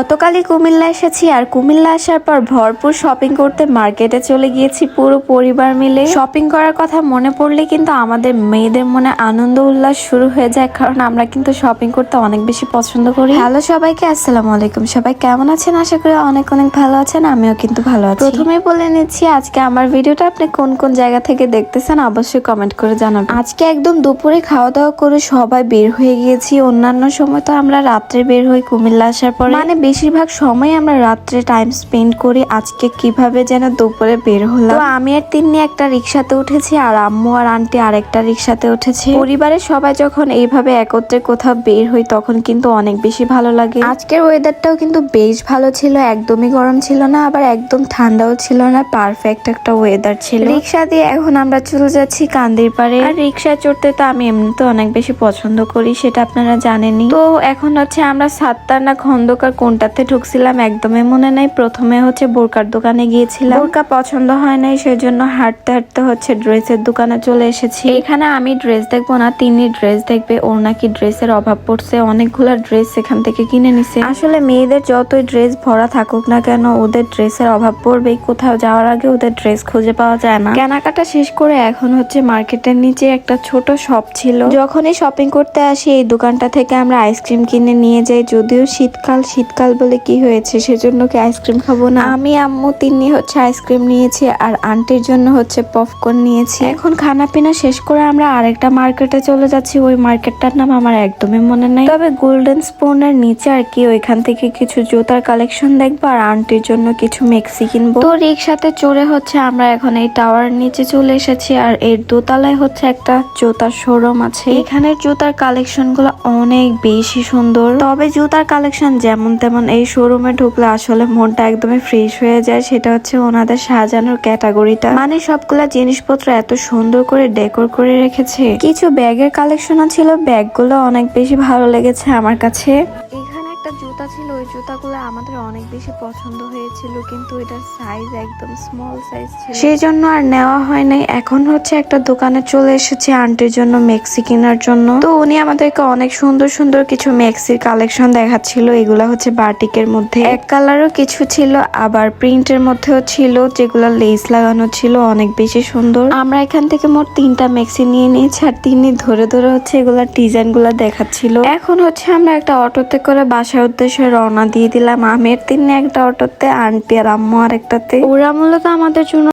গতকালই কুমিল্লা এসেছি আর কুমিল্লা আসার পর ভরপুর শপিং করতে মার্কেটে চলে গিয়েছি পুরো পরিবার মিলে। শপিং করার কথা মনে পড়লে কিন্তু আমাদের মেয়েদের মনে আনন্দ উল্লাস শুরু হয়ে যায়, কারণ আমরা কিন্তু শপিং করতে অনেক বেশি পছন্দ করি। হ্যালো সবাইকে, আসসালামু আলাইকুম। সবাই কেমন আছেন? আশা করি অনেক অনেক ভালো আছেন। আমিও কিন্তু ভালো আছি। প্রথমে বলে নিচ্ছি, আজকে আমার ভিডিওটা আপনি কোন কোন জায়গা থেকে দেখতেছেন অবশ্যই কমেন্ট করে জানাবেন। আজকে একদম দুপুরে খাওয়া দাওয়া করে সবাই বের হয়ে গিয়েছি। অন্যান্য সময় তো আমরা রাত্রে বের হই কুমিল্লা আসার পরে, মানে বেশিরভাগ সময় আমরা রাত্রে টাইম স্পেন্ড করি। আজকে কিভাবে যেন দুপুরে বের হলাম। তো আমি আর তিন্নি একটা রিক্সাতে উঠেছি আর আম্মু আর আন্টি আরেকটা রিক্সাতে উঠেছে। পরিবারের সবাই যখন এইভাবে একত্রে কোথাও বের হই তখন কিন্তু অনেক বেশি ভালো লাগে। আজকের ওয়েদারটাও কিন্তু বেশ ভালো ছিল, একদমই গরম ছিল না আবার একদম ঠান্ডাও ছিল না, পারফেক্ট একটা ওয়েদার ছিল। রিক্সা দিয়ে এখন আমরা চলে যাচ্ছি কান্দির পাড়ে। আর রিক্সা চড়তে তো আমি এমনিতে অনেক বেশি পছন্দ করি, সেটা আপনারা জানেনই। তো এখন হচ্ছে আমরা সাত্তার না খন্দকার কোনটাতে ঢুকছিলাম একদমই মনে নাই। প্রথমে হচ্ছে বোরকার দোকানে গিয়েছিলাম, বোরকা পছন্দ হয় নাই, সেজন্য হাঁটতে হাঁটতে হচ্ছে ড্রেসের দোকানে চলে এসেছি। এখানে আমি ড্রেস দেখবো না, তিনি ড্রেস দেখবে। ওর নাকি ড্রেসের অভাব পড়ছে, অনেকগুলা ড্রেস সেখান থেকে কিনে নিছে। আসলে মেয়েদের যতই ড্রেস ভরা থাকুক না কেন, ওদের ড্রেসের অভাব পড়বেই। কোথাও যাওয়ার আগে ওদের ড্রেস খুঁজে পাওয়া যায় না। কেনাকাটা শেষ করে এখন হচ্ছে মার্কেটের নিচে একটা ছোট শপ ছিল। যখনই শপিং করতে আসি এই দোকানটা থেকে আমরা আইসক্রিম কিনে নিয়ে যাই। যদিও শীতকাল বলে কি হয়েছে, সেজন্য কি আইসক্রিম খাবো না? আমি আম্মু তিন্নি হচ্ছে আইসক্রিম নিয়েছি আর আন্টির জন্য হচ্ছে পপকর্ন নিয়েছি। এখন খানা পিনা শেষ করে আমরা আরেকটা মার্কেটে চলে যাচ্ছি। ওই মার্কেটটার নাম আমার একদমই মনে নাই, তবে গোল্ডেন স্পুনের নিচে আর কি ওইখান থেকে কিছু জুতার কালেকশন দেখবো আর আন্টির জন্য কিছু মেক্সি কিনবো। তো রিক্সাতে চড়ে হচ্ছে আমরা এখন এই টাওয়ার নিচে চলে এসেছি আর এর দোতলায় হচ্ছে একটা জুতার শোরুম আছে। এখানের জুতার কালেকশন গুলো অনেক বেশি সুন্দর, তবে জুতার কালেকশন যেমন তেমন। এই শোরুমে ঢুকলে আসলে মনটা একদমই ফ্রেশ হয়ে যায়। সেটা হচ্ছে ওনাদের সাজানোর ক্যাটাগরিটা, মানে সবগুলা জিনিসপত্র এত সুন্দর করে ডেকোর করে রেখেছে। কিছু ব্যাগের কালেকশনও ছিল, ব্যাগগুলো অনেক বেশি ভালো লেগেছে আমার কাছে। এখানে একটা জুতা ছিল, ওই জুতাগুলো আমাদের অনেক বেশি পছন্দ হয়েছিল, কিন্তু এটার সাইজ একদম স্মল সাইজ ছিল, সেই জন্য আর নেওয়া হয় নাই। এখন হচ্ছে একটা দোকানে চলে এসেছে আন্টির জন্য মেক্সি কেনার জন্য। তো উনি আমাদেরকে অনেক সুন্দর সুন্দর কিছু মেক্সির কালেকশন দেখাচ্ছিল। এগুলা হচ্ছে বাটিকের মধ্যে, এক কালারও কিছু ছিল, আবার প্রিন্টের মধ্যেও ছিল, যেগুলো লেস লাগানো ছিল, অনেক বেশি সুন্দর। আমরা এখান থেকে মোট 3টা মেক্সি নিয়ে নিয়েছি আর তিনি ধরে ধরে হচ্ছে এগুলা ডিজাইন গুলা দেখাচ্ছিল। এখন হচ্ছে আমরা একটা অটোতে করে বাসার উদ্দেশ্যে রওনা দিয়ে দিলাম। আমের তিনি একটা অটোতে, আন্টি আর আম্মু আর একটাতে। ওরা মূলত আমাদের জন্য